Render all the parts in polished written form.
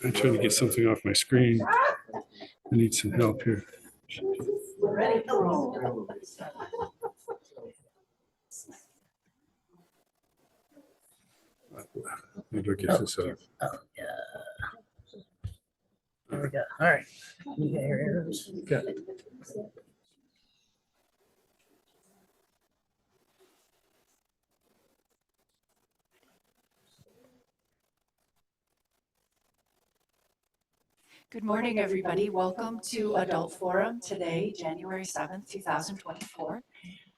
I'm trying to get something off my screen. I need some help here. How do I get this up? Oh, yeah. There we go. All right. You got your arrows. Okay. Good morning, everybody. Welcome to Adult Forum today, January 7th, 2024.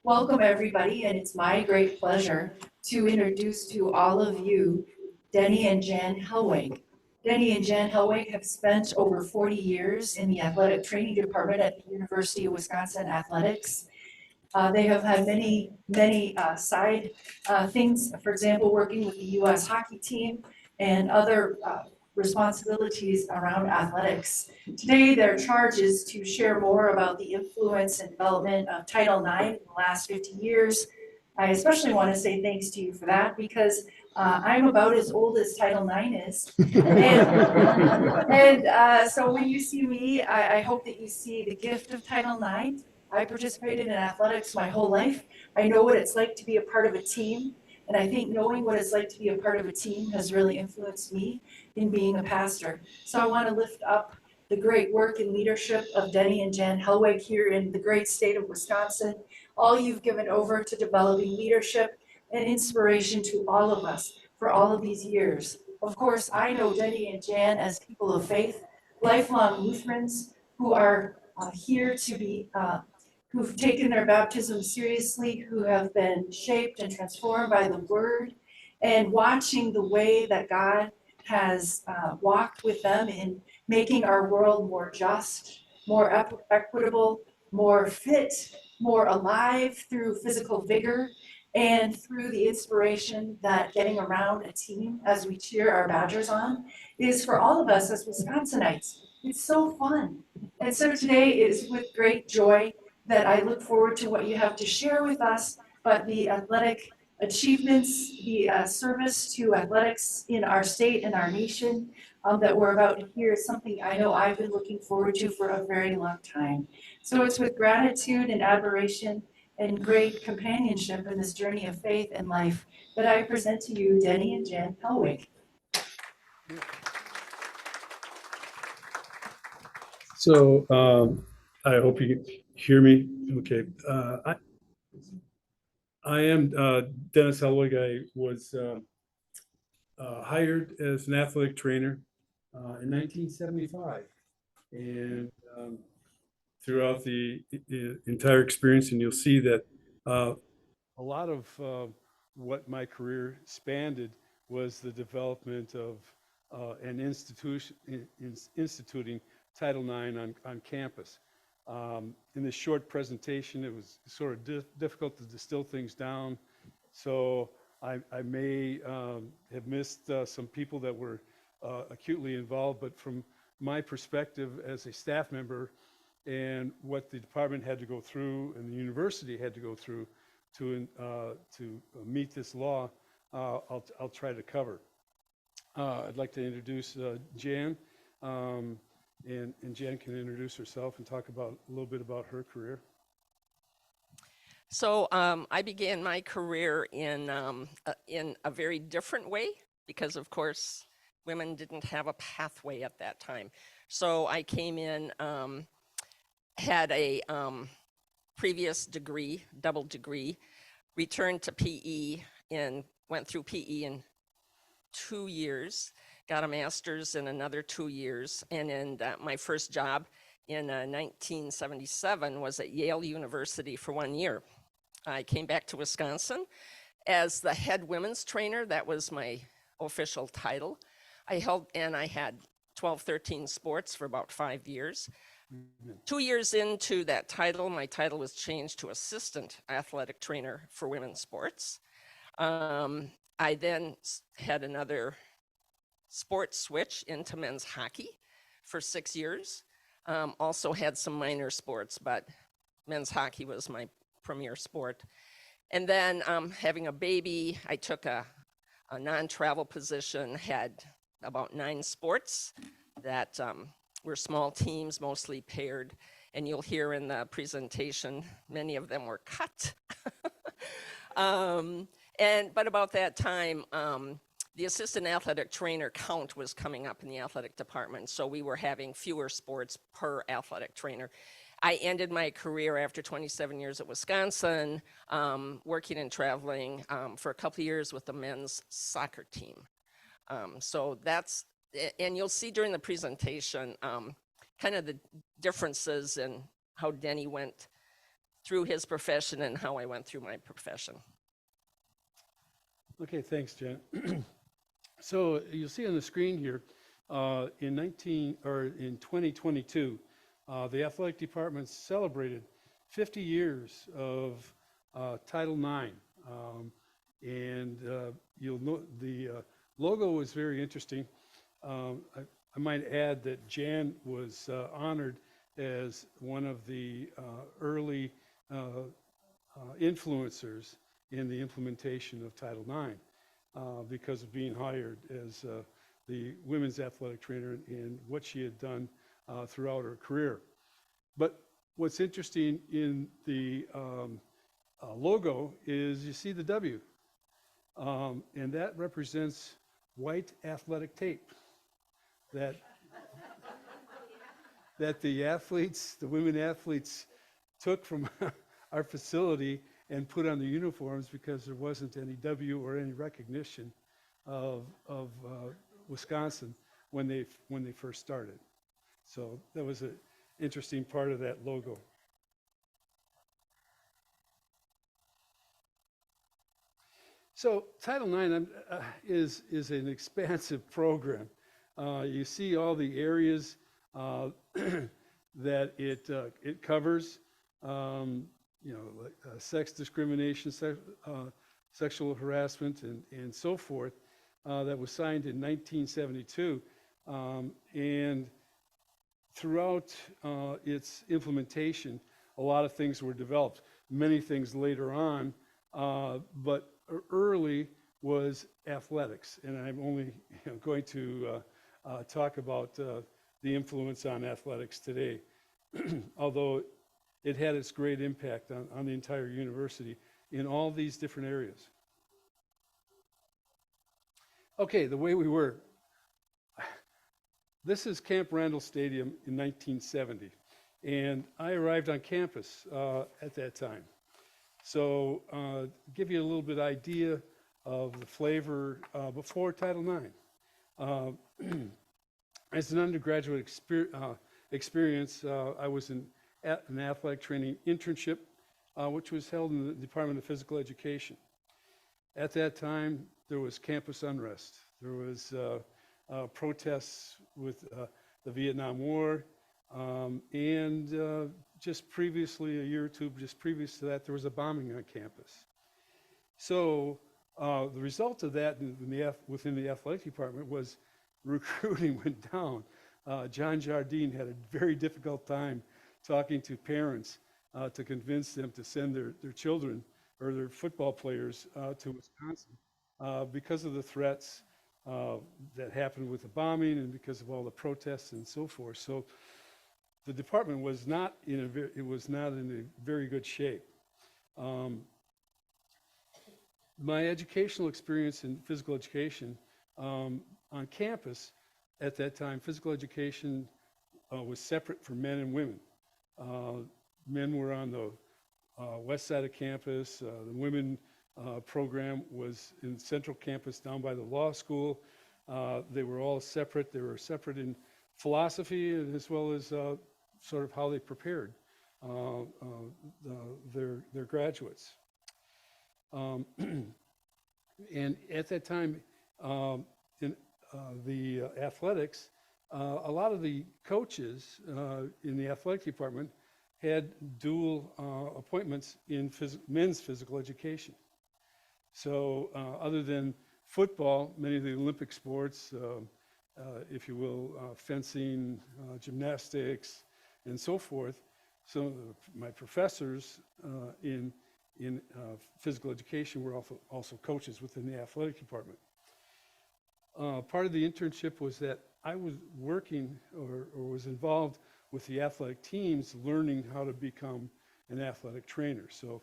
Welcome, everybody, and it's my great pleasure to introduce to all of you Denny and Jan Helwig. Denny and Jan Helwig have spent over 40 years in the athletic training department at the University of Wisconsin Athletics. They have had many side things, for example, working with the U.S. hockey team and other responsibilities around athletics. Today, their charge is to share more about the influence and development of Title IX in the last 50 years. I especially want to say thanks to you for that because I'm about as old as Title IX is. And so when you see me, I hope that you see the gift of Title IX. I participated in athletics my whole life. I know what it's like to be a part of a team. And I think knowing what it's like to be a part of a team has really influenced me in being a pastor. So I want to lift up the great work and leadership of Denny and Jan Helwig here in the great state of Wisconsin. All you've given over to developing leadership and inspiration to all of us for all of these years. Of course, I know Denny and Jan as people of faith, lifelong Lutherans who are here to be who've taken their baptism seriously, who have been shaped and transformed by the word, and watching the way that God has walked with them in making our world more just, more equitable, more fit, more alive through physical vigor, and through the inspiration that getting around a team as we cheer our Badgers on is for all of us as Wisconsinites. It's so fun. And so today is with great joy that I look forward to what you have to share with us, but the athletic achievements, the service to athletics in our state and our nation that we're about to hear is something I know I've been looking forward to for a very long time. So it's with gratitude and admiration and great companionship in this journey of faith and life that I present to you Denny and Jan Helwig. So I hope you hear me. Okay. I am Dennis Helwig. I was hired as an athletic trainer in 1975. And throughout the entire experience, and you'll see that a lot of what my career spanned was the development of an instituting Title IX on campus. In this short presentation, it was sort of difficult to distill things down. So I may have missed some people that were acutely involved, but from my perspective as a staff member and what the department had to go through and the university had to go through to meet this law, I'll try to cover. I'd like to introduce Jan. And Jan can introduce herself and talk a little bit about her career. So I began my career in a very different way because, of course, women didn't have a pathway at that time. So I came in, had a previous degree, double degree, returned to PE and went through PE in 2 years. Got a master's in another 2 years, and in my first job in 1977 was at Yale University for 1 year. I came back to Wisconsin as the head women's trainer. That was my official title. I had 12, 13 sports for about 5 years. 2 years into that title, my title was changed to assistant athletic trainer for women's sports. I then had another sports switch into men's hockey for 6 years. Also had some minor sports, but men's hockey was my premier sport. And then having a baby, I took a non-travel position, had about 9 sports that were small teams, mostly paired. And you'll hear in the presentation, many of them were cut. But about that time, the assistant athletic trainer count was coming up in the athletic department, so we were having fewer sports per athletic trainer. I ended my career after 27 years at Wisconsin, working and traveling for a couple of years with the men's soccer team. So that's, and you'll see during the presentation, kind of the differences in how Denny went through his profession and how I went through my profession. Okay, thanks, Jen. So you'll see on the screen here, in 2022, the athletic department celebrated 50 years of Title IX. You'll note the logo was very interesting. I might add that Jan was honored as one of the early influencers in the implementation of Title IX because of being hired as the women's athletic trainer and what she had done throughout her career. But what's interesting in the logo is you see the W, and that represents white athletic tape that the athletes, the women athletes, took from our facility and put on the uniforms because there wasn't any W or any recognition of Wisconsin when they first started. So that was an interesting part of that logo. So Title IX is an expansive program. You see all the areas that it covers. Sex discrimination, sexual harassment, and so forth, that was signed in 1972. And throughout its implementation, a lot of things were developed, many things later on, but early was athletics. And I'm only going to talk about the influence on athletics today, although it had its great impact on the entire university in all these different areas. Okay, the way we were. This is Camp Randall Stadium in 1970, and I arrived on campus at that time. So give you a little bit idea of the flavor before Title IX. As an undergraduate experience, I was in an athletic training internship, which was held in the Department of Physical Education. At that time, there was campus unrest. There was protests with the Vietnam War, and just previously, a year or two just previous to that, there was a bombing on campus. So the result of that within the athletic department was recruiting went down. John Jardine had a very difficult time talking to parents to convince them to send their children or their football players to Wisconsin because of the threats that happened with the bombing and because of all the protests and so forth. So the department was not in a very good shape. My educational experience in physical education on campus at that time, physical education was separate for men and women. Men were on the west side of campus. The women program was in central campus down by the law school. They were all separate. They were separate in philosophy as well as sort of how they prepared their graduates. And at that time, in the athletics, a lot of the coaches in the athletic department had dual appointments in men's physical education. So other than football, many of the Olympic sports, if you will, fencing, gymnastics, and so forth, some of my professors in physical education were also coaches within the athletic department. Part of the internship was that I was working or was involved with the athletic teams, learning how to become an athletic trainer. So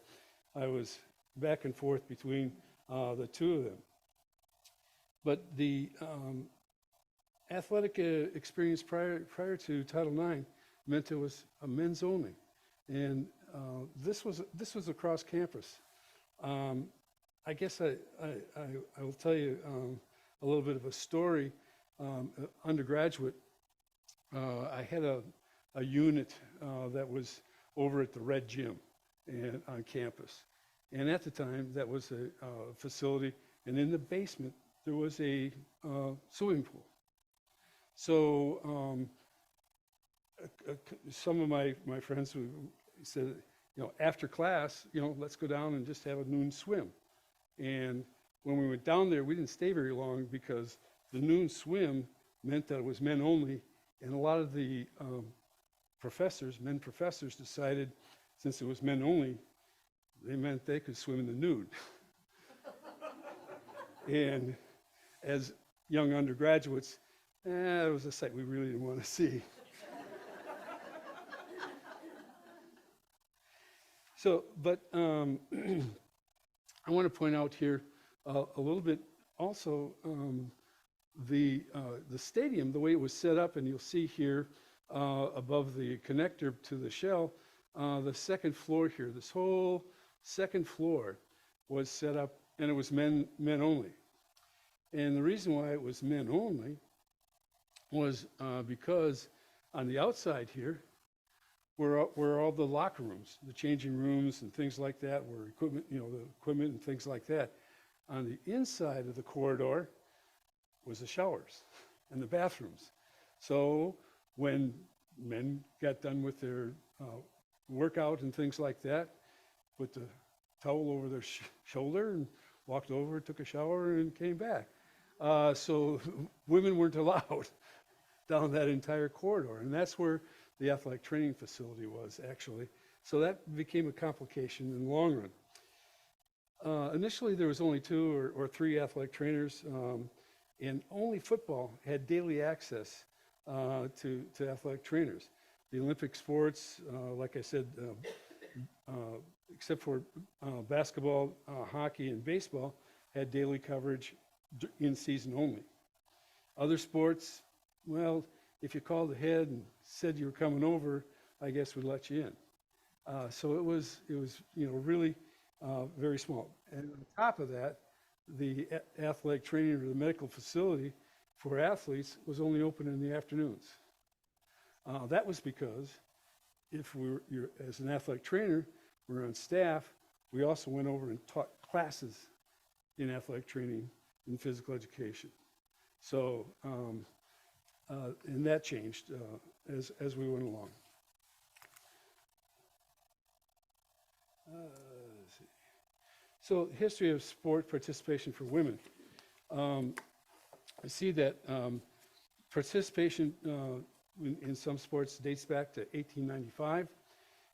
I was back and forth between the two of them. But the athletic experience prior to Title IX meant it was a men's only, and this was across campus. I guess I will tell you a little bit of a story. Undergraduate, I had a unit that was over at the Red Gym on campus, and at the time that was a facility, and in the basement there was a swimming pool. So some of my friends who said, after class, let's go down and just have a noon swim. And when we went down there, we didn't stay very long because the noon swim meant that it was men only, and a lot of the men professors decided, since it was men only, they meant they could swim in the nude. And as young undergraduates, it was a sight we really didn't want to see. So, but I want to point out here a little bit also the stadium, the way it was set up, and you'll see here above the connector to the shell, the second floor here, this whole second floor was set up, and it was men only. And the reason why it was men only was because on the outside here were all the locker rooms, the changing rooms and things like that, where equipment, the equipment and things like that. On the inside of the corridor was the showers and the bathrooms. So when men got done with their workout and things like that, put the towel over their shoulder and walked over, took a shower, and came back. So women weren't allowed down that entire corridor, and that's where the athletic training facility was, actually. So that became a complication in the long run. Initially, there was only 2 or 3 athletic trainers, and only football had daily access to athletic trainers. The Olympic sports, like I said, except for basketball, hockey, and baseball, had daily coverage in season only. Other sports, well, if you called ahead and said you were coming over, I guess we'd let you in. So it was really very small. And on top of that, the athletic training or the medical facility for athletes was only open in the afternoons. That was because if you're as an athletic trainer, we're on staff, we also went over and taught classes in athletic training and physical education. So, and that changed as we went along. Let's see. So, history of sport participation for women. I see that participation in some sports dates back to 1895,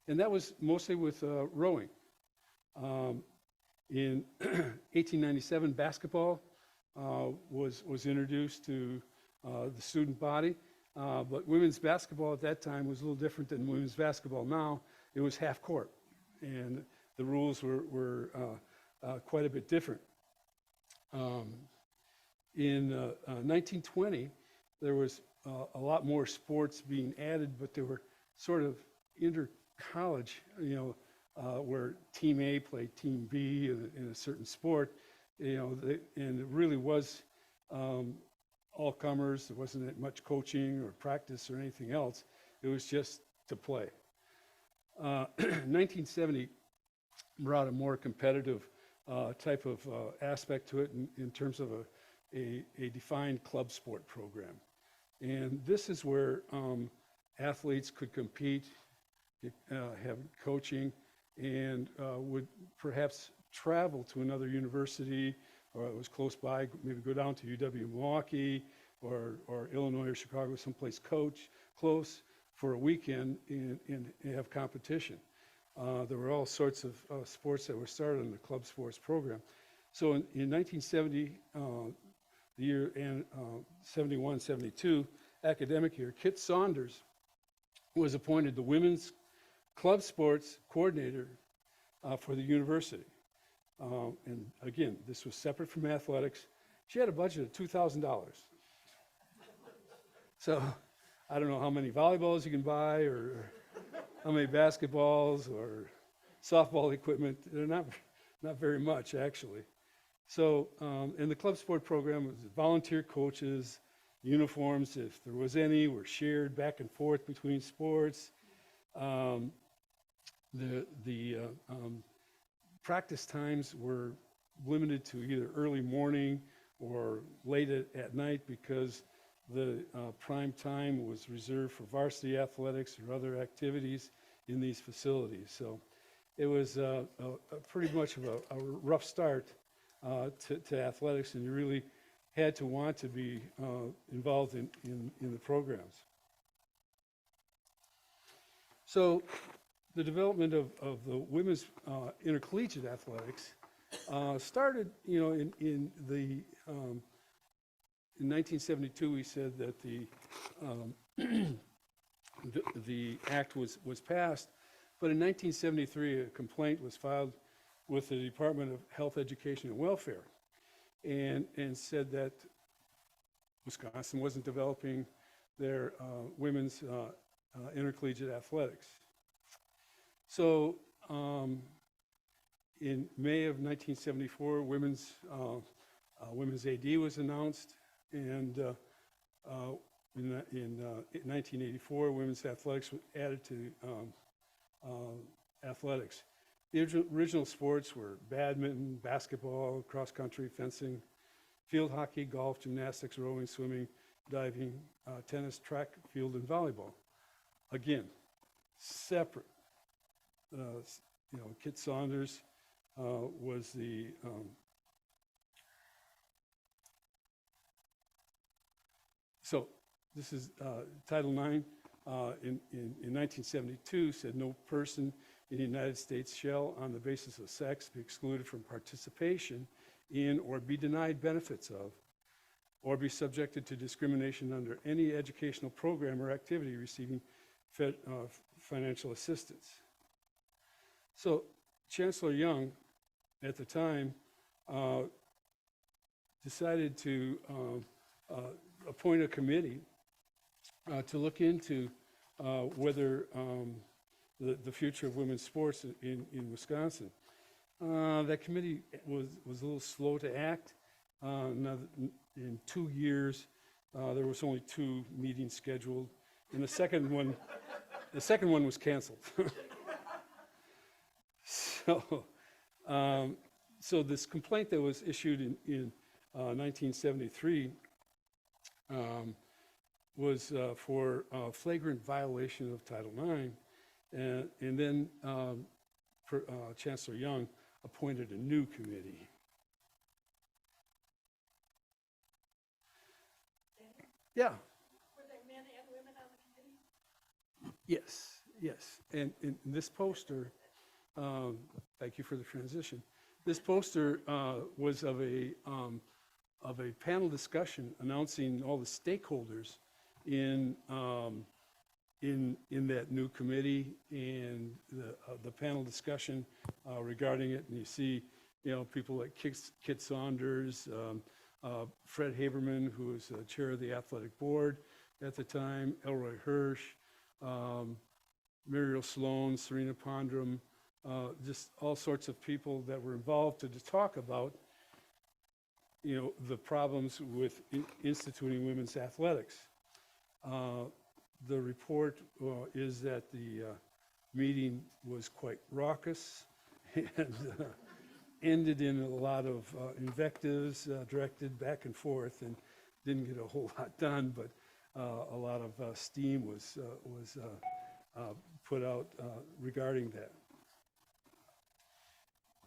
and that was mostly with rowing. In 1897, basketball was introduced to the student body, but women's basketball at that time was a little different than women's basketball now. It was half court, and the rules were quite a bit different. In 1920, there was a lot more sports being added, but they were sort of inter-college, where Team A played Team B in a certain sport, and it really was all comers. There wasn't much coaching or practice or anything else. It was just to play. 1970 brought a more competitive type of aspect to it in terms of a defined club sport program. And this is where athletes could compete, have coaching, and would perhaps travel to another university, or it was close by, maybe go down to UW-Milwaukee or Illinois or Chicago, someplace close for a weekend and have competition. There were all sorts of sports that were started in the club sports program. So in 1970, the year and 71, 72 academic year, Kit Saunders was appointed the women's club sports coordinator for the university. And again, this was separate from athletics. She had a budget of $2,000. So I don't know how many volleyballs you can buy or how many basketballs or softball equipment. They're not very much, actually. So, and the club sport program was volunteer coaches, uniforms, if there was any, were shared back and forth between sports. The practice times were limited to either early morning or late at night because the prime time was reserved for varsity athletics or other activities in these facilities. So it was pretty much of a rough start to athletics, and you really had to want to be involved in the programs. So the development of the women's intercollegiate athletics started, in 1972. We said that the act was passed, but in 1973 a complaint was filed with the Department of Health, Education, and Welfare, and said that Wisconsin wasn't developing their women's intercollegiate athletics. So in May of 1974, women's AD was announced, and in 1984, women's athletics was added to athletics. The original sports were badminton, basketball, cross country, fencing, field hockey, golf, gymnastics, rowing, swimming, diving, tennis, track, field, and volleyball. Again, separate. Kit Saunders was the so this is Title IX in 1972 said no person in the United States shall, on the basis of sex, be excluded from participation in or be denied benefits of or be subjected to discrimination under any educational program or activity receiving financial assistance. So Chancellor Young, at the time, decided to appoint a committee to look into whether the future of women's sports in Wisconsin. That committee was a little slow to act. In 2 years, there was only 2 meetings scheduled, and the second one was canceled. So this complaint that was issued in 1973 was for flagrant violation of Title IX, and then Chancellor Young appointed a new committee. Yeah. Were there men and women on the committee? Yes. And this poster, thank you for the transition. This poster was of a panel discussion announcing all the stakeholders in that new committee and the panel discussion regarding it. And you see, people like Kit Saunders, Fred Haberman, who was chair of the athletic board at the time, Elroy Hirsch, Muriel Sloan, Serena Pondrum, just all sorts of people that were involved to talk about, the problems with instituting women's athletics. The report is that the meeting was quite raucous and ended in a lot of invectives directed back and forth, and didn't get a whole lot done. But a lot of steam was put out regarding that.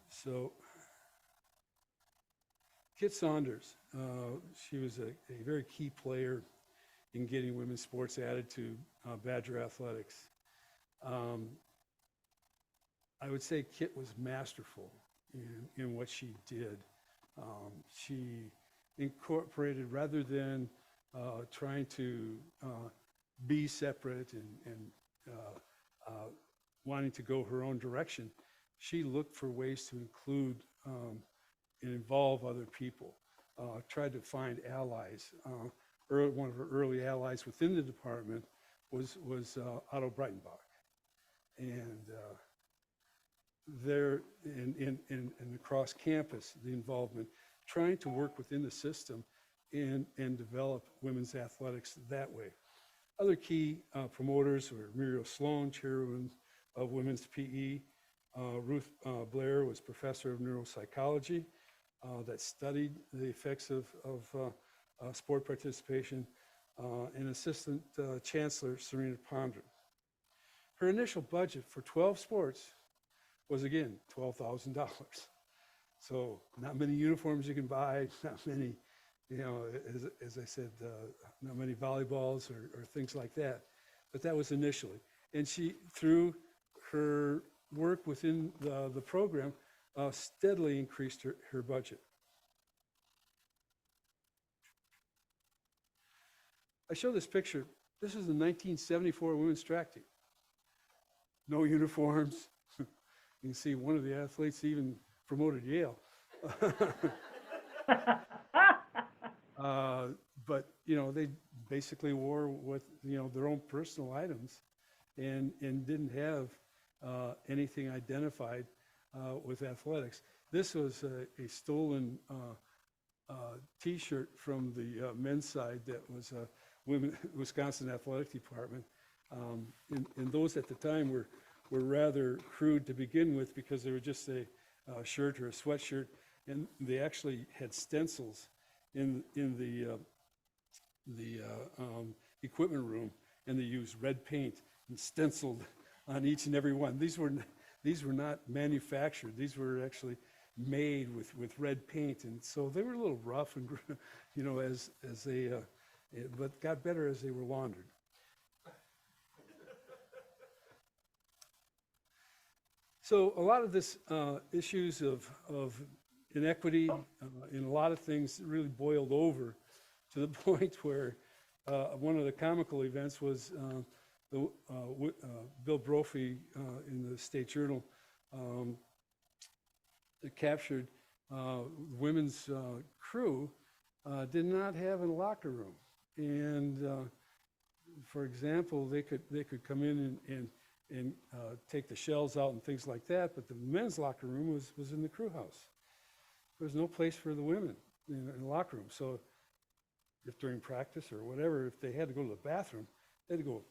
So Kit Saunders, she was a very key player in getting women's sports added to Badger athletics. I would say Kit was masterful in what she did. She incorporated, rather than trying to be separate and wanting to go her own direction, she looked for ways to include and involve other people, tried to find allies. One of her early allies within the department was Otto Breitenbach. And there in across campus, the involvement, trying to work within the system and develop women's athletics that way. Other key promoters were Muriel Sloan, chairwoman of women's PE. Ruth Blair was professor of neuropsychology that studied the effects of sport participation, and assistant chancellor Serena Ponder. Her initial budget for 12 sports was, again, $12,000. So not many uniforms you can buy, not many, as I said, not many volleyballs or things like that. But that was initially. And she, through her work within the program, steadily increased her budget. I show this picture. This is the 1974 women's track team. No uniforms. You can see one of the athletes even promoted Yale. But they basically wore what their own personal items, and didn't have anything identified with athletics. This was a stolen T-shirt from the men's side that was Wisconsin Athletic Department, and those at the time were rather crude to begin with, because they were just a shirt or a sweatshirt, and they actually had stencils in the equipment room, and they used red paint and stenciled on each and every one. These were not manufactured. These were actually made with red paint, and so they were a little rough and as they but got better as they were laundered. So a lot of this issues of inequity in a lot of things really boiled over to the point where one of the comical events was Bill Brophy in the State Journal captured women's crew did not have a locker room. And for example, they could come in and take the shells out and things like that, but the men's locker room was in the crew house. There was no place for the women in the locker room. So if during practice or whatever, if they had to go to the bathroom, they had to go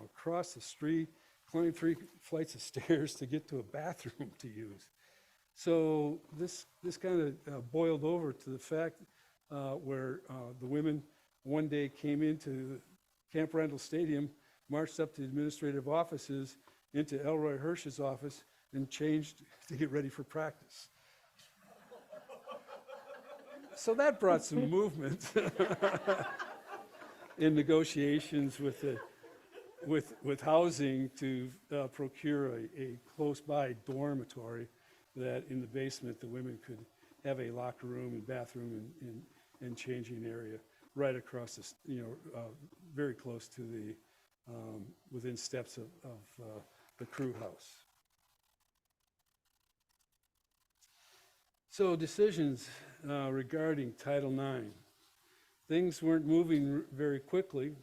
across the street, climb 3 flights of stairs to get to a bathroom to use. So this kind of boiled over to the fact where the women one day came into Camp Randall Stadium, marched up to the administrative offices, into Elroy Hirsch's office, and changed to get ready for practice. So that brought some movement in negotiations with housing to procure a close-by dormitory that in the basement the women could have a locker room and bathroom and changing area right across this, very close to the within steps of the crew house. So decisions regarding Title IX. Things weren't moving very quickly.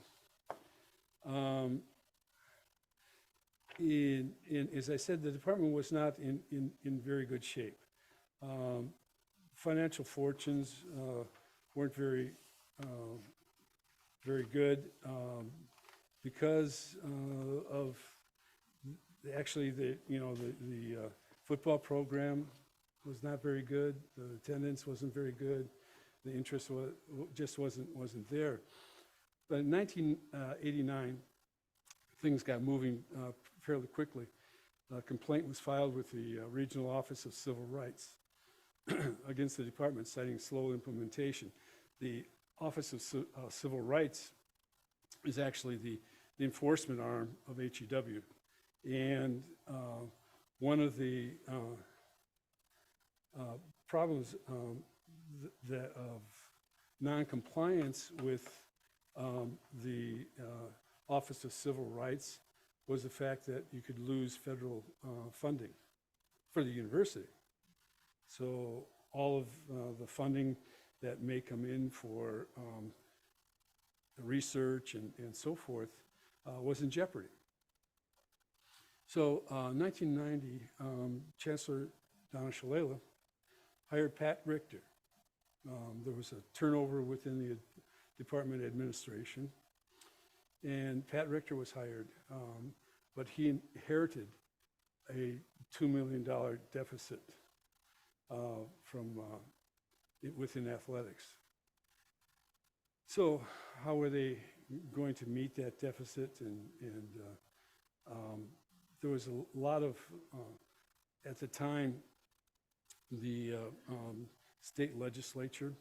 As I said, the department was not in very good shape. Financial fortunes weren't very good because of actually the football program was not very good. The attendance wasn't very good. The interest just wasn't there. But in 1989, things got moving fairly quickly. A complaint was filed with the Regional Office of Civil Rights against the department, citing slow implementation. The Office of Civil Rights is actually the enforcement arm of HEW. And one of the problems of non-compliance with the Office of Civil Rights was the fact that you could lose federal funding for the university. So all of the funding that may come in for research and so forth was in jeopardy. So 1990, Chancellor Donna Shalala hired Pat Richter. There was a turnover within the department administration, and Pat Richter was hired, but he inherited a $2 million deficit from within athletics. So how were they going to meet that deficit? And there was a lot of, at the time, the state legislature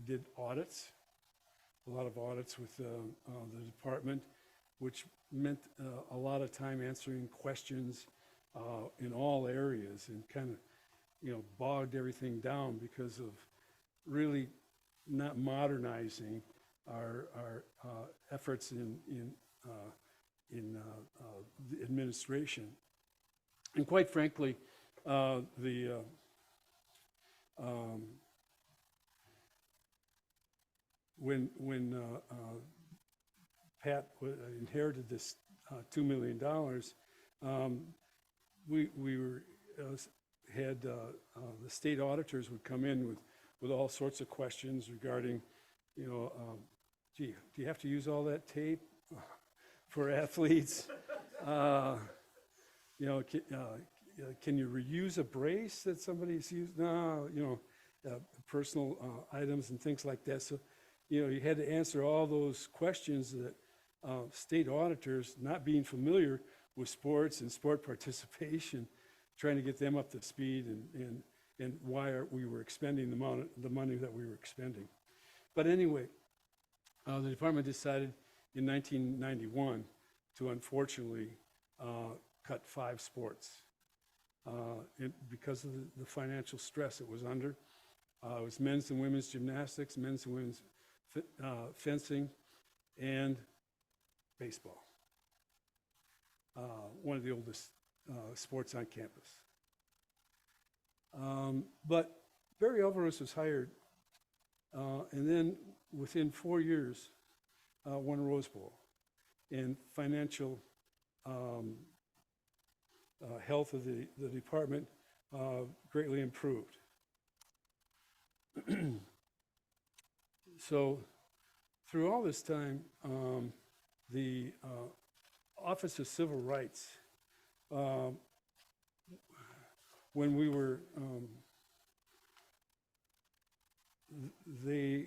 did audits, a lot of audits with the department, which meant a lot of time answering questions in all areas, and kind of, bogged everything down because of really not modernizing our efforts in the administration. And quite frankly, when Pat inherited this $2 million, we were had the state auditors would come in with all sorts of questions regarding, gee, do you have to use all that tape for athletes? Can you reuse a brace that somebody's used? No, personal items and things like that. So, you had to answer all those questions that state auditors, not being familiar with sports and sport participation, trying to get them up to speed and why we were expending the money that we were expending. But anyway, the department decided in 1991 to unfortunately cut 5 sports because of the financial stress it was under. It was men's and women's gymnastics, men's and women's fencing, and baseball. One of the oldest sports on campus. But Barry Alvarez was hired, and then within 4 years, won a Rose Bowl. And financial health of the department greatly improved. So through all this time, the Office of Civil Rights, when we were, they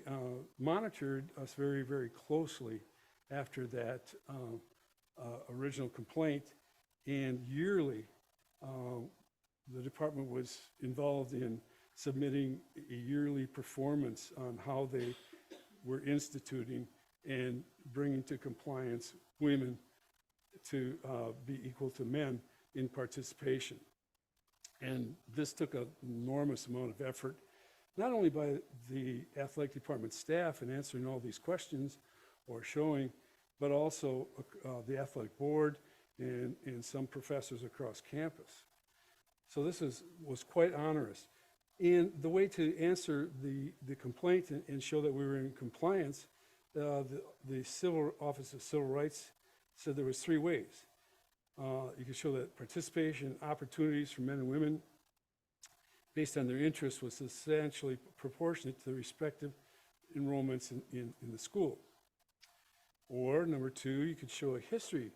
monitored us very, very closely after that original complaint, and yearly the department was involved in submitting a yearly performance on how they were instituting and bringing to compliance women to be equal to men in participation. And this took an enormous amount of effort, not only by the athletic department staff in answering all these questions or showing, but also the athletic board and some professors across campus. So this was quite onerous. And the way to answer the complaint and show that we were in compliance, the Civil Office of Civil Rights said there was 3 ways. You could show that participation opportunities for men and women based on their interests was substantially proportionate to the respective enrollments in the school. Or number 2, you could show a history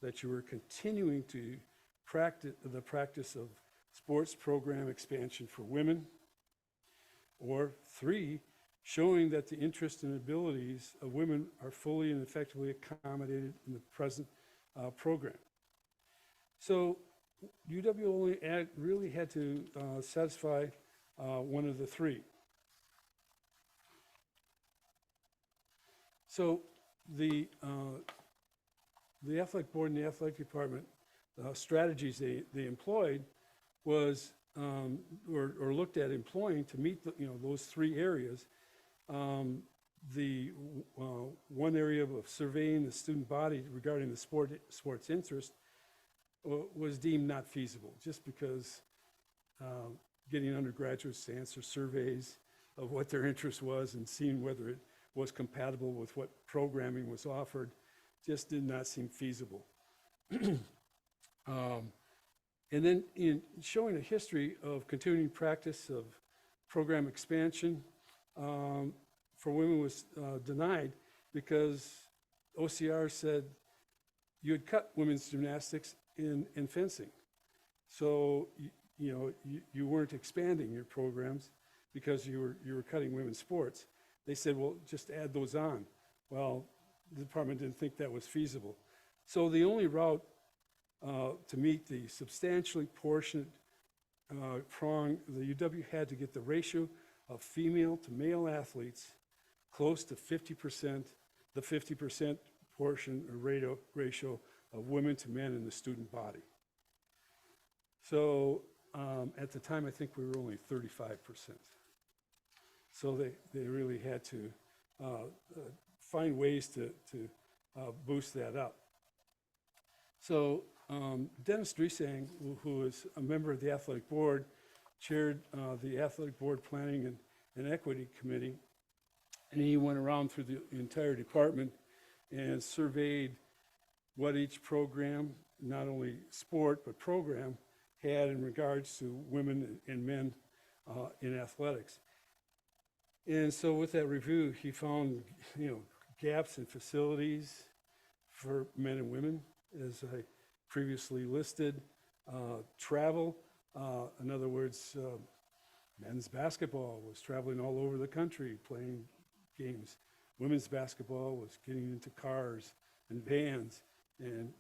that you were continuing to practice the practice of sports program expansion for women. Or 3, showing that the interests and abilities of women are fully and effectively accommodated in the present program. So UW only really had to satisfy one of the three. So the athletic board and the athletic department strategies they employed was or looked at employing to meet those three areas. The one area of surveying the student body regarding the sports interest was deemed not feasible, just because getting undergraduates to answer surveys of what their interest was and seeing whether it was compatible with what programming was offered just did not seem feasible. And then in showing a history of continuing practice of program expansion for women was denied because OCR said you had cut women's gymnastics and fencing. So you weren't expanding your programs because you were cutting women's sports. They said, well, just add those on. Well, the department didn't think that was feasible. So the only route to meet the substantially portioned prong, the UW had to get the ratio of female to male athletes close to 50%, the 50% portion or ratio of women to men in the student body. So at the time, I think we were only 35%. So they really had to find ways to boost that up. So Dennis Dresang, who is a member of the athletic board, chaired the athletic board planning and equity committee, and he went around through the entire department and surveyed what each program, not only sport, but program, had in regards to women and men in athletics. And so with that review, he found, gaps in facilities for men and women, as I previously listed. Travel, in other words, men's basketball was traveling all over the country playing games. Women's basketball was getting into cars and vans and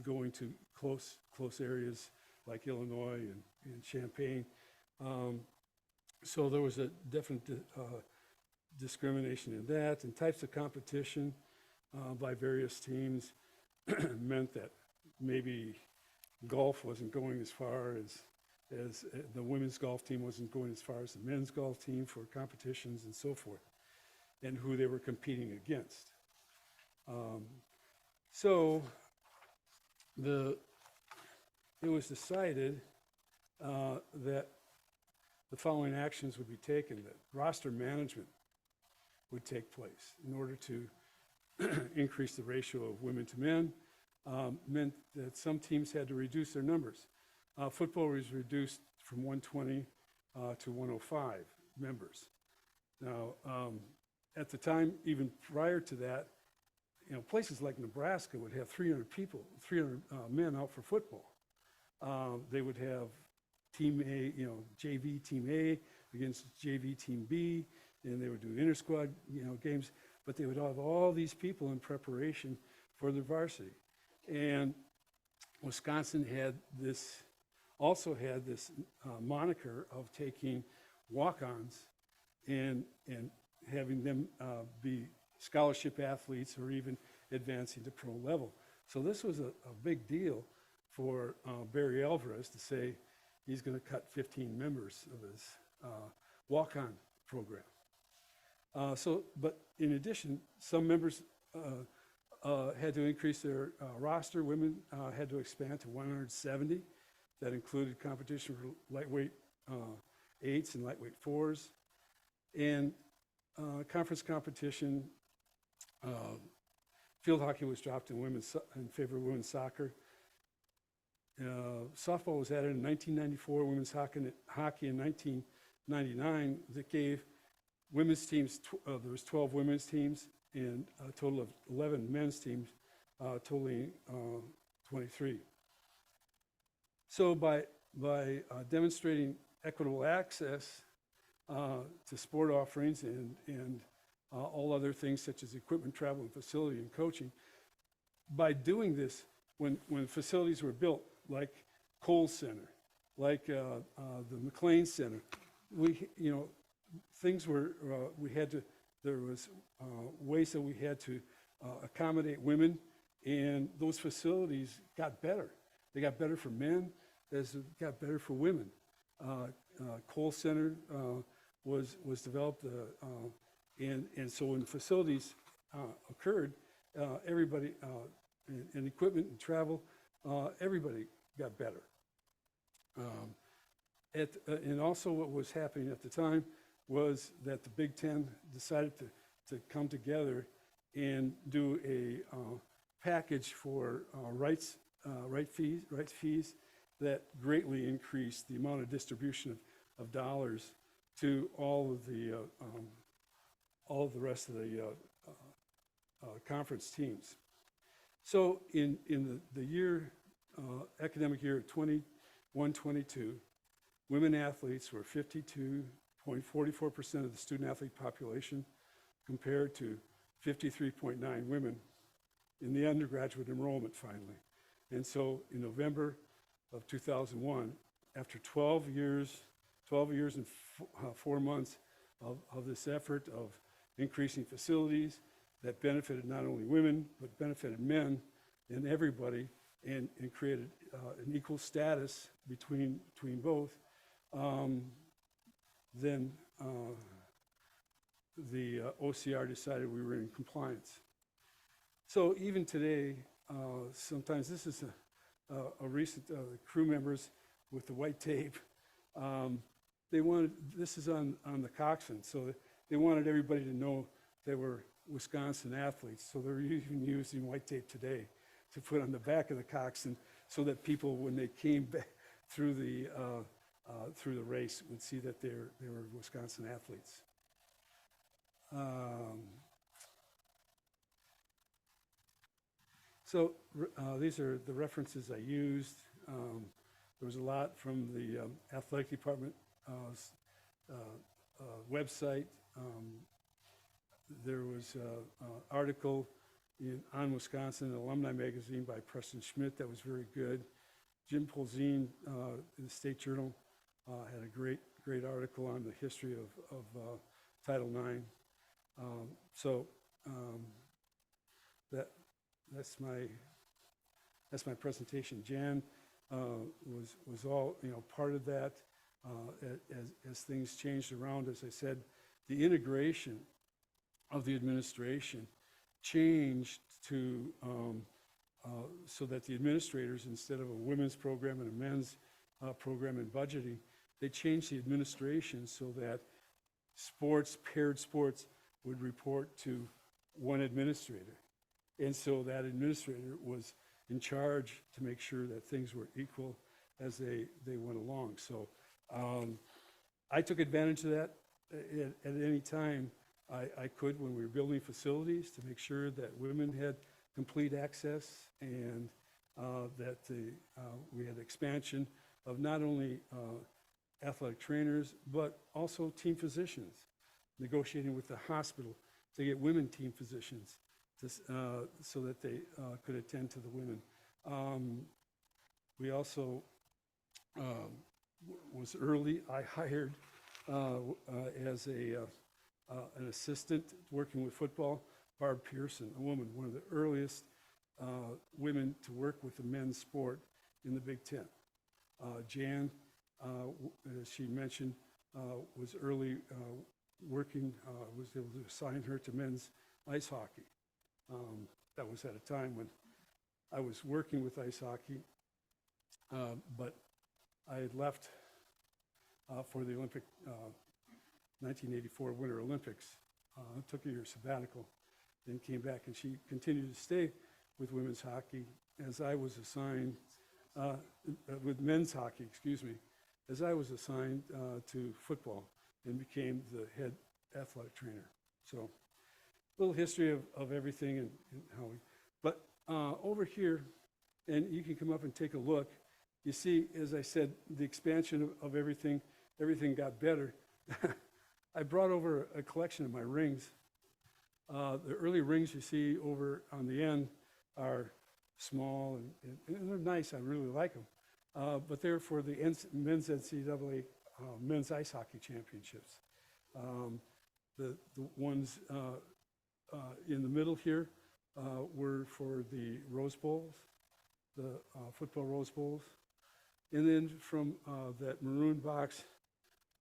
going to close areas like Illinois and Champaign. So there was a definite discrimination in that, and types of competition by various teams meant that maybe golf wasn't going as far as the women's golf team wasn't going as far as the men's golf team for competitions and so forth, and who they were competing against. So it was decided that the following actions would be taken, that roster management would take place in order to increase the ratio of women to men. Meant that some teams had to reduce their numbers. Football was reduced from 120 to 105 members. Now, at the time, even prior to that, places like Nebraska would have 300 people, 300 men out for football. They would have Team A, JV Team A against JV Team B, and they would do inter-squad, games, but they would have all these people in preparation for the varsity. And Wisconsin also had this moniker of taking walk-ons and having them be scholarship athletes or even advancing to pro level. So this was a big deal for Barry Alvarez to say he's going to cut 15 members of his walk-on program. But in addition, some members had to increase their roster. Women had to expand to 170. That included competition for lightweight 8s and lightweight 4s. And conference competition, field hockey was dropped in favor of women's soccer. Softball was added in 1994, women's hockey in 1999. That gave women's teams, there was 12 women's teams and a total of 11 men's teams, totaling 23. So by demonstrating equitable access to sport offerings and all other things such as equipment, travel, and facility and coaching. By doing this, when facilities were built, like Cole Center, like the McLean Center, things were, there was ways that we had to accommodate women, and those facilities got better. They got better for men as it got better for women. Cole Center was developed, and so when facilities occurred, everybody, and equipment and travel, everybody got better. And also what was happening at the time was that the Big Ten decided to come together and do a package for rights fees that greatly increased the amount of distribution of dollars to all of the rest of the conference teams. So in the year, academic year 21-22, women athletes were 52.44% of the student athlete population, compared to 53.9 women in the undergraduate enrollment finally. And so in November of 2001, after 12 years and 4 months of this effort of increasing facilities that benefited not only women, but benefited men and everybody, and created an equal status between both, then the OCR decided we were in compliance. So even today, sometimes this is a recent crew members with the white tape. They wanted, this is on the coxswain, so they wanted everybody to know they were Wisconsin athletes. So they're even using white tape today to put on the back of the coxswain, so that people, when they came back through the race, would see that they were Wisconsin athletes. So these are the references I used. There was a lot from the athletic department website. There was an article on Wisconsin, an alumni magazine by Preston Schmidt that was very good. Jim Polzine in the State Journal had a great article on the history of Title IX. That's my presentation. Jan was all part of that as things changed around. As I said, the integration of the administration changed to so that the administrators, instead of a women's program and a men's program in budgeting, they changed the administration so that paired sports would report to one administrator. And so that administrator was in charge to make sure that things were equal as they went along. So I took advantage of that at any time I could when we were building facilities, to make sure that women had complete access, and that we had expansion of not only athletic trainers, but also team physicians, negotiating with the hospital to get women team physicians so that they could attend to the women. We also was early. I hired as an assistant working with football, Barb Pearson, a woman, one of the earliest women to work with the men's sport in the Big Ten. Jan, as she mentioned, was early working, was able to assign her to men's ice hockey. That was at a time when I was working with ice hockey, but I had left for the 1984 Winter Olympics. Took a year sabbatical, then came back, and she continued to stay with women's hockey as I was assigned, with men's hockey, excuse me, as I was assigned to football and became the head athletic trainer. So a little history of everything and how we, but over here, and you can come up and take a look, you see, as I said, the expansion of everything got better. I brought over a collection of my rings. The early rings you see over on the end are small and they're nice. I really like them. But they're for the men's NCAA men's ice hockey championships. The ones in the middle here were for the Rose Bowls, the football Rose Bowls. And then from that maroon box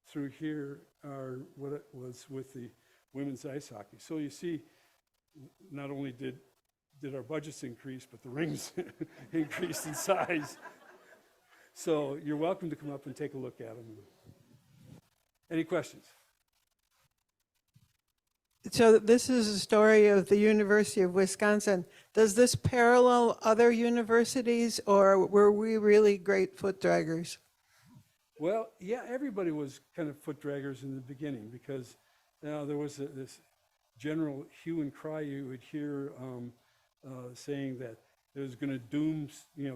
through here are what it was with the women's ice hockey. So you see, not only did our budgets increase, but the rings increased in size. So you're welcome to come up and take a look at them. Any questions? So this is a story of the University of Wisconsin. Does this parallel other universities, or were we really great foot draggers? Well, yeah, everybody was kind of foot draggers in the beginning because there was this general hue and cry you would hear saying that it was going to doom,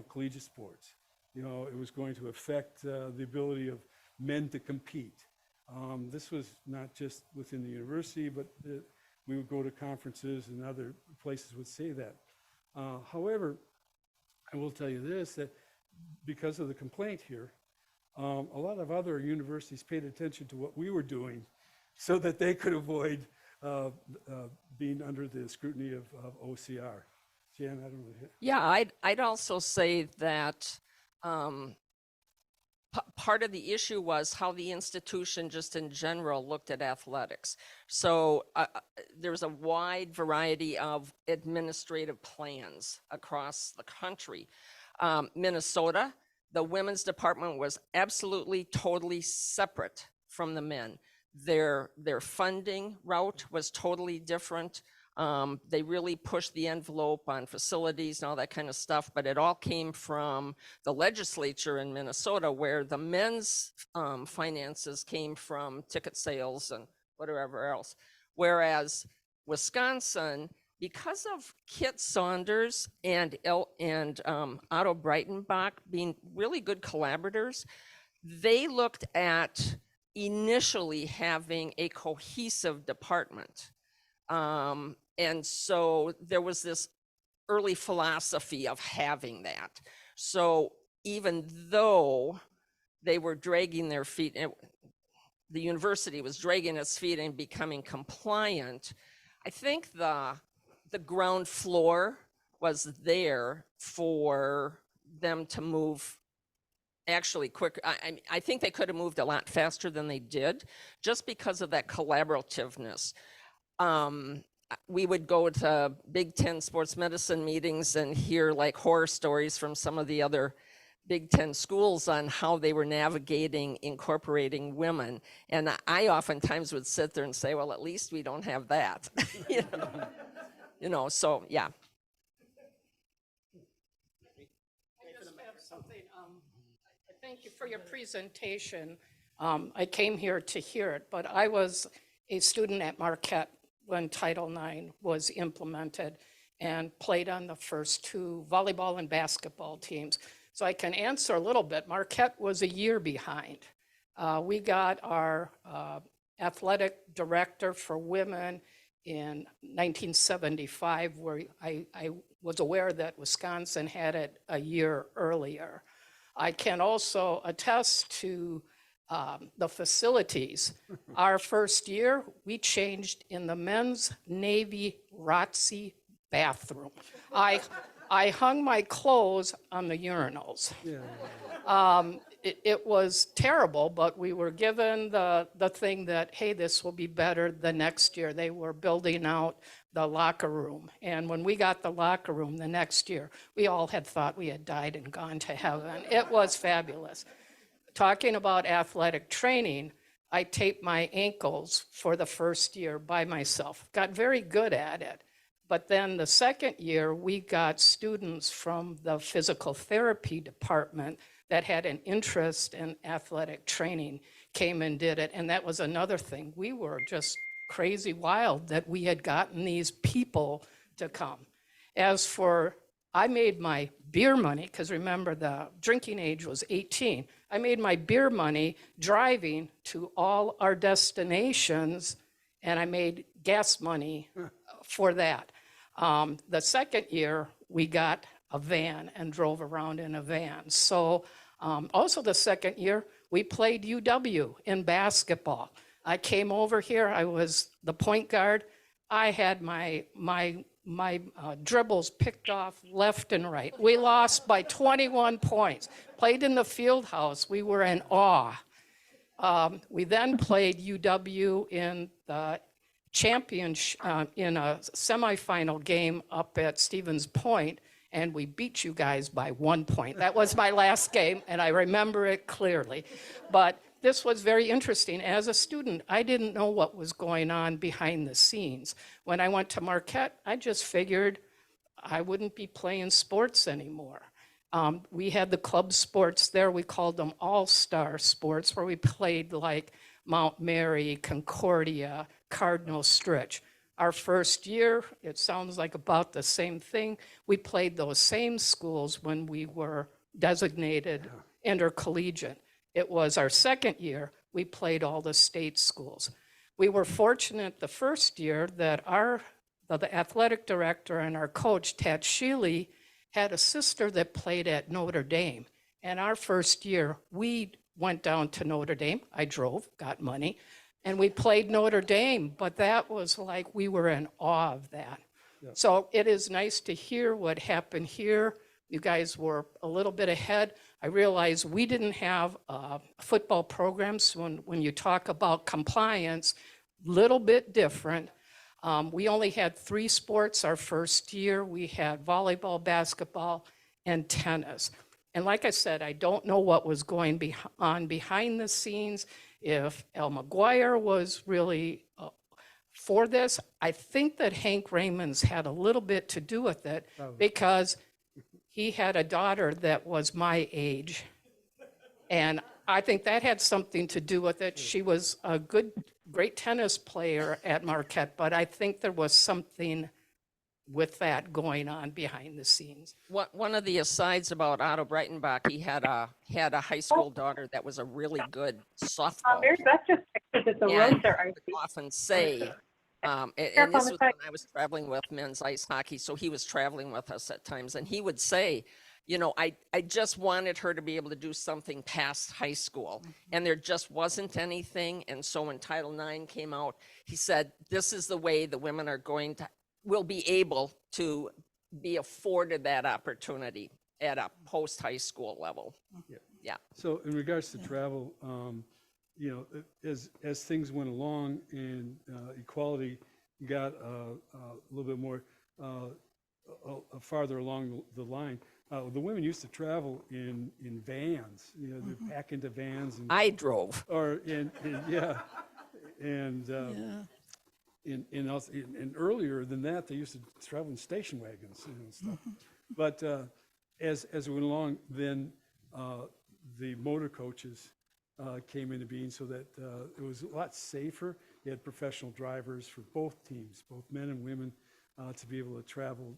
collegiate sports. It was going to affect the ability of men to compete. This was not just within the university, but we would go to conferences and other places would say that. However, I will tell you this, that because of the complaint here, a lot of other universities paid attention to what we were doing so that they could avoid being under the scrutiny of OCR. Jan, I don't know. Yeah, I'd also say that part of the issue was how the institution just in general looked at athletics. So there's a wide variety of administrative plans across the country. Minnesota, the women's department was absolutely, totally separate from the men. Their funding route was totally different. They really pushed the envelope on facilities and all that kind of stuff, but it all came from the legislature in Minnesota, where the men's finances came from ticket sales and whatever else. Whereas Wisconsin, because of Kit Saunders and Otto Breitenbach being really good collaborators, they looked at initially having a cohesive department. And so there was this early philosophy of having that. So even though they were dragging their feet, the university was dragging its feet and becoming compliant, I think the ground floor was there for them to move actually quicker. I think they could have moved a lot faster than they did just because of that collaborativeness. We would go to Big Ten sports medicine meetings and hear like horror stories from some of the other Big Ten schools on how they were navigating incorporating women. And I oftentimes would sit there and say, well, at least we don't have that. So yeah. I just have something. Thank you for your presentation. I came here to hear it, but I was a student at Marquette when Title IX was implemented and played on the first two volleyball and basketball teams. So I can answer a little bit. Marquette was a year behind. We got our athletic director for women in 1975, where I was aware that Wisconsin had it a year earlier. I can also attest to the facilities. Our first year, we changed in the men's Navy ROTC bathroom. I hung my clothes on the urinals. Yeah. It was terrible, but we were given the thing that, hey, this will be better the next year. They were building out the locker room. And when we got the locker room the next year, we all had thought we had died and gone to heaven. It was fabulous. Talking about athletic training, I taped my ankles for the first year by myself. Got very good at it. But then the second year, we got students from the physical therapy department that had an interest in athletic training, came and did it. And that was another thing. We were just crazy wild that we had gotten these people to come. As for I made my beer money, because remember the drinking age was 18. I made my beer money driving to all our destinations, and I made gas money for that. The second year, we got a van and drove around in a van. So also the second year, we played UW in basketball. I came over here, I was the point guard. I had my dribbles picked off left and right. We lost by 21 points. Played in the field house. We were in awe. We then played UW in the championship in a semifinal game up at Stevens Point, and we beat you guys by 1 point. That was my last game, and I remember it clearly. But this was very interesting. As a student, I didn't know what was going on behind the scenes. When I went to Marquette, I just figured I wouldn't be playing sports anymore. We had the club sports there. We called them all-star sports, where we played like Mount Mary, Concordia, Cardinal Stritch. Our first year, it sounds like about the same thing. We played those same schools when we were designated intercollegiate. It was our second year, we played all the state schools. We were fortunate the first year that the athletic director and our coach, Tat Sheely, had a sister that played at Notre Dame. And our first year, we went down to Notre Dame. I drove, got money, and we played Notre Dame. But that was like, we were in awe of that. Yeah. So it is nice to hear what happened here. You guys were a little bit ahead. I realize we didn't have football programs. When you talk about compliance, little bit different. We only had 3 sports our first year. We had volleyball, basketball, and tennis. And like I said, I don't know what was going on behind the scenes, if El McGuire was really for this. I think that Hank Raymond's had a little bit to do with it, because he had a daughter that was my age. And I think that had something to do with it. She was a great tennis player at Marquette, but I think there was something with that going on behind the scenes. One of the asides about Otto Breitenbach, he had a high school daughter that was a really good softball. Mary Beth just texted that the And roads are he icy. would often say, and Careful this on the was side. when I was traveling with men's ice hockey, so he was traveling with us at times, and he would say, you know, I just wanted her to be able to do something past high school, and there just wasn't anything. And so when Title IX came out, he said, this is the way the women will be able to be afforded that opportunity at a post-high school level. Yeah. So in regards to travel, you know, as things went along and equality got a little bit more farther along the line, the women used to travel in vans. You know, they'd pack into vans and I drove. And earlier than that, they used to travel in station wagons and stuff. But as we went along, then the motor coaches came into being, so that it was a lot safer. You had professional drivers for both teams, both men and women, to be able to travel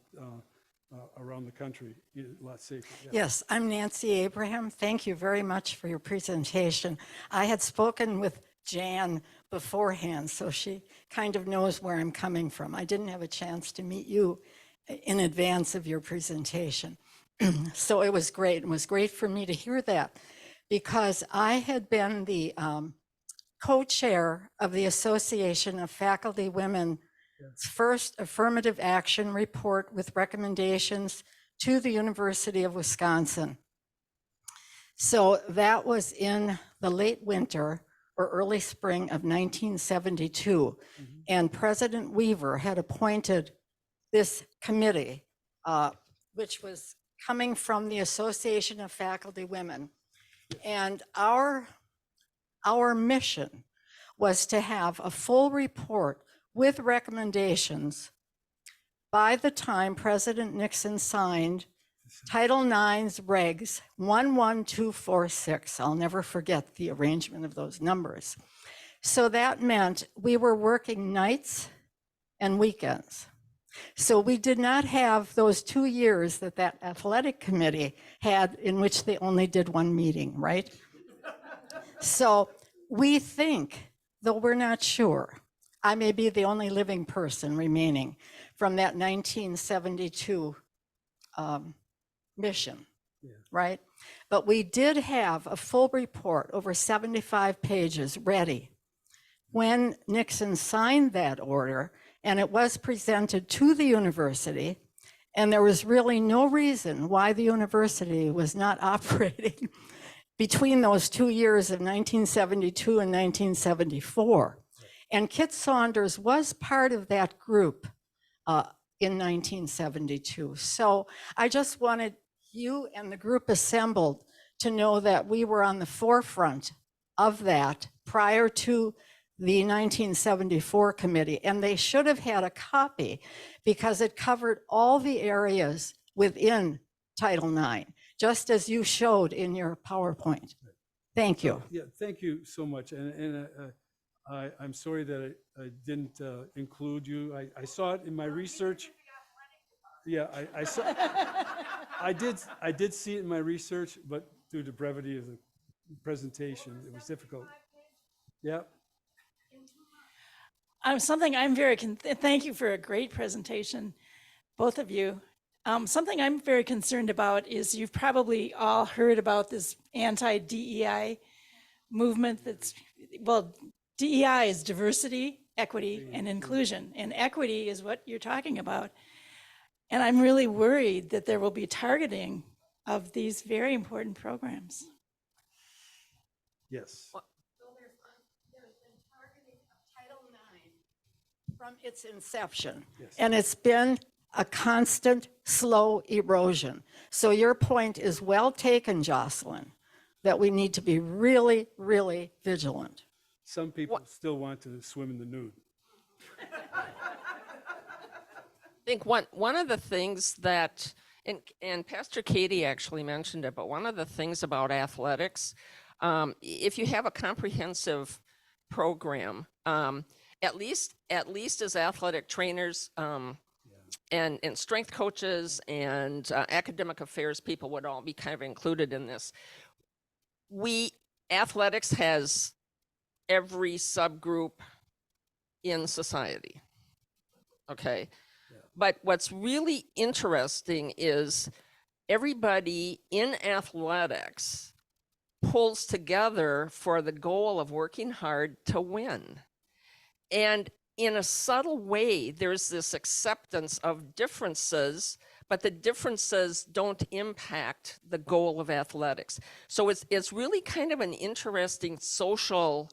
around the country a lot safer. Yeah. Yes, I'm Nancy Abraham. Thank you very much for your presentation. I had spoken with Jan beforehand, so she kind of knows where I'm coming from. I didn't have a chance to meet you in advance of your presentation. So it was great. It was great for me to hear that, because I had been the co-chair of the Association of Faculty Women's first affirmative action report with recommendations to the University of Wisconsin. So that was in the late winter or early spring of 1972. And President Weaver had appointed this committee, which was coming from the Association of Faculty Women. And our mission was to have a full report with recommendations by the time President Nixon signed Title IX's regs 11246. I'll never forget the arrangement of those numbers. So that meant we were working nights and weekends. So we did not have those 2 years that that athletic committee had in which they only did one meeting, right? So we think, though we're not sure, I may be the only living person remaining from that 1972 mission, right? But we did have a full report, over 75 pages, ready when Nixon signed that order, and it was presented to the university, and there was really no reason why the university was not operating between those 2 years of 1972 and 1974. And Kit Saunders was part of that group in 1972. So I just wanted you and the group assembled to know that we were on the forefront of that prior to the 1974 committee, and they should have had a copy because it covered all the areas within Title IX, just as you showed in your PowerPoint. Thank you. Yeah, thank you so much. And I'm sorry that I didn't include you. I saw it in my research. Yeah, I saw, I did see it in my research, but due to brevity of the presentation, it was difficult. Yeah. Thank you for a great presentation, both of you. Something I'm very concerned about is you've probably all heard about this anti-DEI movement well, DEI is diversity, equity, and inclusion, and equity is what you're talking about. And I'm really worried that there will be targeting of these very important programs. Yes. There's been targeting of Title IX from its inception, Yes. and it's been a constant, slow erosion. So your point is well taken, Jocelyn, that we need to be really, really vigilant. Some people still want to swim in the nude. I think one of the things that, and Pastor Katie actually mentioned it, but one of the things about athletics, if you have a comprehensive program, at least as athletic trainers and strength coaches and academic affairs people would all be kind of included in this. Athletics has every subgroup in society, okay? But what's really interesting is everybody in athletics pulls together for the goal of working hard to win. And in a subtle way, there's this acceptance of differences, but the differences don't impact the goal of athletics. So it's really kind of an interesting social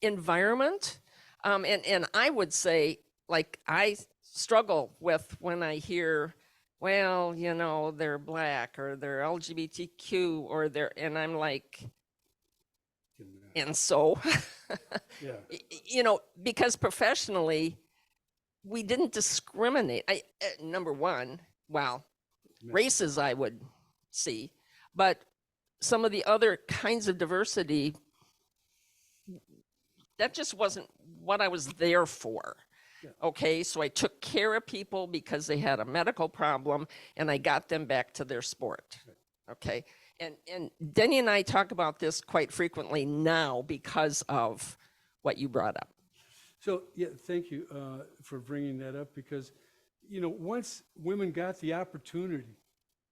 environment. And I would say, like, I struggle with when I hear, well, you know, they're Black or they're LGBTQ or and I'm like, and so, Yeah. you know, because professionally, we didn't discriminate. Number one, well, races I would see, but some of the other kinds of diversity, that just wasn't what I was there for. Okay, so I took care of people because they had a medical problem and I got them back to their sport. Okay, and Denny and I talk about this quite frequently now because of what you brought up. So, yeah, thank you for bringing that up because, you know, once women got the opportunity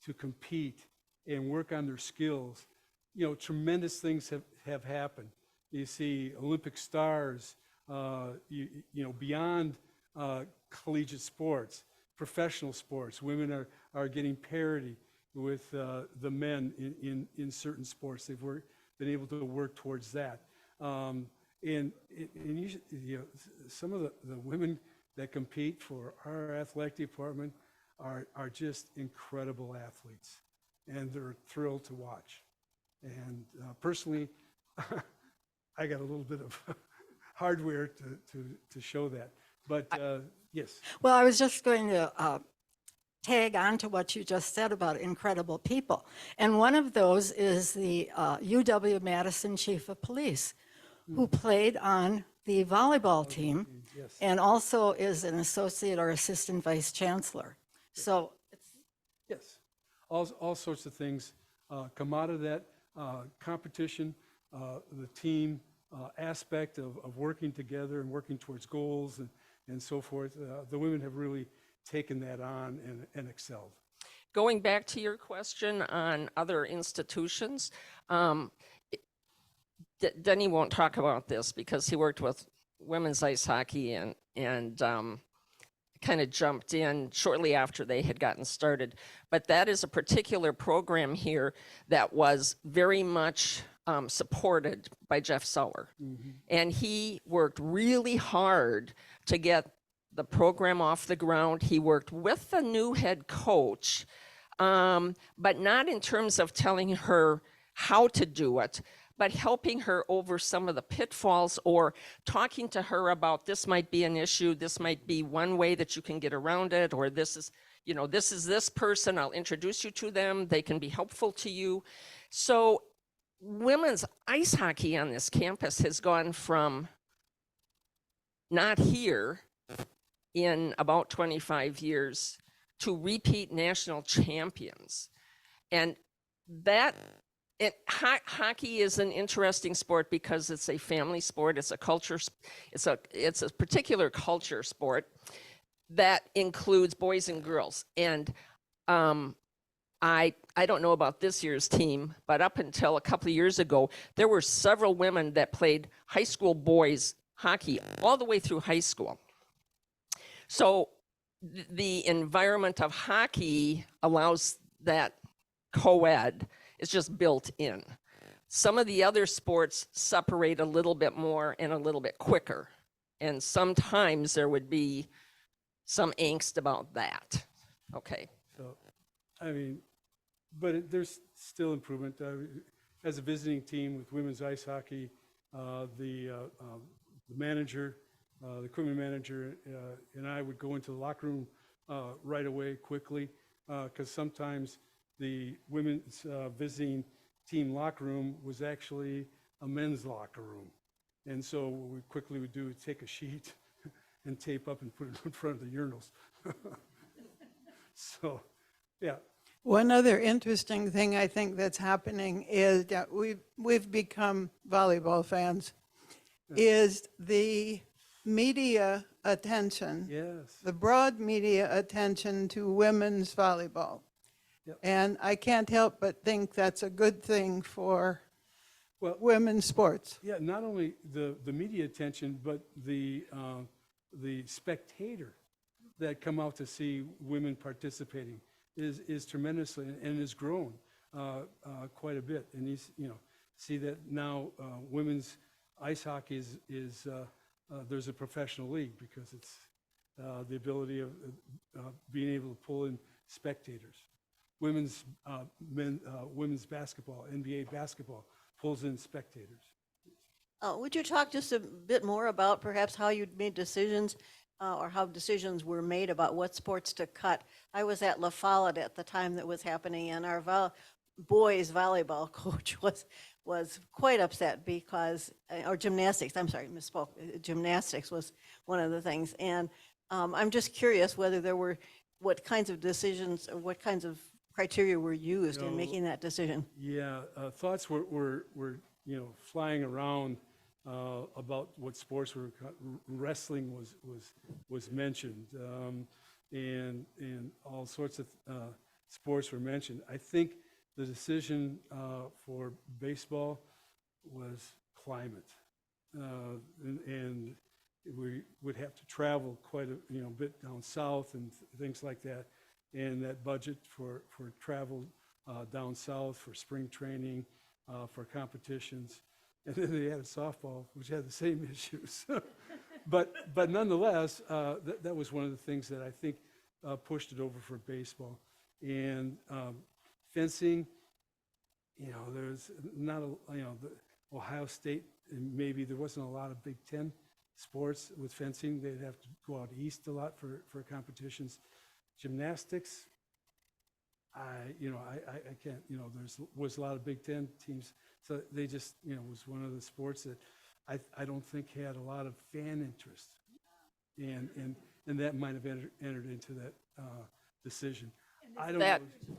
to compete and work on their skills, you know, tremendous things have happened. You see Olympic stars, you know, beyond collegiate sports, professional sports. Women are getting parity with the men in certain sports. They've been able to work towards that. And you know, some of the women that compete for our athletic department are just incredible athletes, and they're thrilled to watch. And personally, I got a little bit of hardware to show that. But yes. Well, I was just going to tag on to what you just said about incredible people. And one of those is the UW-Madison chief of police, who played on the volleyball team, Yes. and also is an associate or assistant vice chancellor. So Yes, all sorts of things come out of that competition, the team aspect of working together and working towards goals and so forth. The women have really taken that on and excelled. Going back to your question on other institutions, Denny won't talk about this because he worked with women's ice hockey and kind of jumped in shortly after they had gotten started. But that is a particular program here that was very much supported by Jeff Sauer. And he worked really hard to get the program off the ground. He worked with the new head coach, but not in terms of telling her how to do it, but helping her over some of the pitfalls or talking to her about this might be an issue, this might be one way that you can get around it, or this is, you know, this is this person, I'll introduce you to them, they can be helpful to you. So women's ice hockey on this campus has gone from not here in about 25 years to repeat national champions. And that hockey is an interesting sport because it's a family sport. It's a culture. It's a particular culture sport that includes boys and girls. And I don't know about this year's team, but up until a couple of years ago, there were several women that played high school boys hockey all the way through high school. So the environment of hockey allows that co-ed. It's just built in. Some of the other sports separate a little bit more and a little bit quicker. And sometimes there would be some angst about that. Okay. So, I mean, but there's still improvement. As a visiting team with women's ice hockey, the manager, the equipment manager, and I would go into the locker room right away, quickly, because sometimes the women's visiting team locker room was actually a men's locker room. And so what we quickly would do is take a sheet and tape up and put it in front of the urinals. So, yeah. One other interesting thing I think that's happening is that we've become volleyball fans, is the media attention, Yes. the broad media attention to women's volleyball. Yep. And I can't help but think that's a good thing for Well, women's sports. yeah, not only the media attention, but the spectator that come out to see women participating is tremendously and has grown quite a bit. And see that now women's ice hockey is there's a professional league because it's the ability of being able to pull in spectators. Women's basketball, NBA basketball, pulls in spectators. Would you talk just a bit more about perhaps how you made decisions or how decisions were made about what sports to cut? I was at La Follette at the time that was happening, and our boys volleyball coach was quite upset because, or gymnastics, I'm sorry, misspoke. Gymnastics was one of the things. And I'm just curious whether there were, what kinds of decisions or what kinds of criteria were used in making that decision? Yeah, thoughts were flying around about what sports were. Wrestling was mentioned, and all sorts of sports were mentioned. I think the decision for baseball was climate, and we would have to travel quite a bit down south and things like that. And that budget for travel down south for spring training, for competitions. And then they had softball, which had the same issues. but nonetheless, that was one of the things that I think pushed it over for baseball. And fencing, there's not the Ohio State, and maybe there wasn't a lot of Big Ten sports with fencing. They'd have to go out east a lot for competitions. Gymnastics, I can't, there was a lot of Big Ten teams, so they just, was one of the sports that I don't think had a lot of fan interest. And that might have entered into that decision. I don't that- know.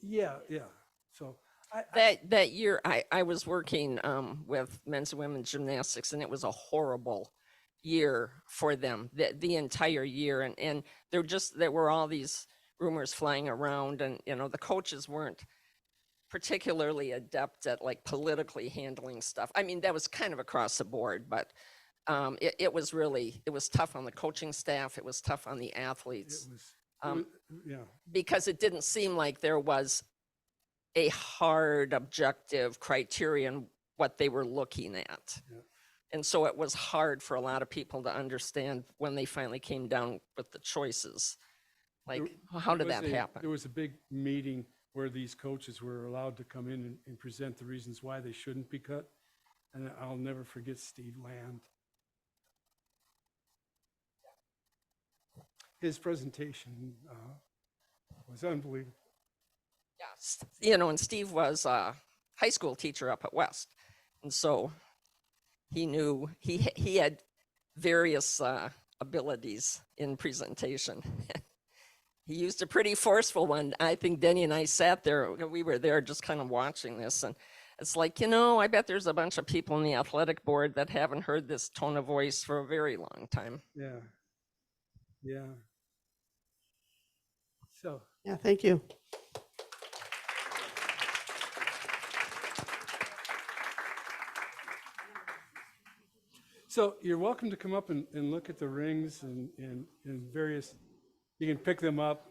Yeah, yeah. So That year, I was working with men's and women's gymnastics, and it was a horrible year for them, the entire year. And there were all these rumors flying around, and, you know, the coaches weren't particularly adept at like politically handling stuff. I mean, that was kind of across the board, but it was tough on the coaching staff. It was tough on the it athletes was, yeah. because it didn't seem like there was a hard objective criterion what they were looking at. Yeah. And so it was hard for a lot of people to understand when they finally came down with the choices. Like, how did that happen? There was a big meeting where these coaches were allowed to come in and present the reasons why they shouldn't be cut. And I'll never forget Steve Land. His presentation was unbelievable. Yes, you know, and Steve was a high school teacher up at West. And so he knew he had various abilities in presentation. He used a pretty forceful one. I think Denny and I sat there, we were there just kind of watching this. And it's like, you know, I bet there's a bunch of people in the athletic board that haven't heard this tone of voice for a very long time. Yeah. Yeah. So, Yeah, thank you. so you're welcome to come up and look at the rings and various, you can pick them up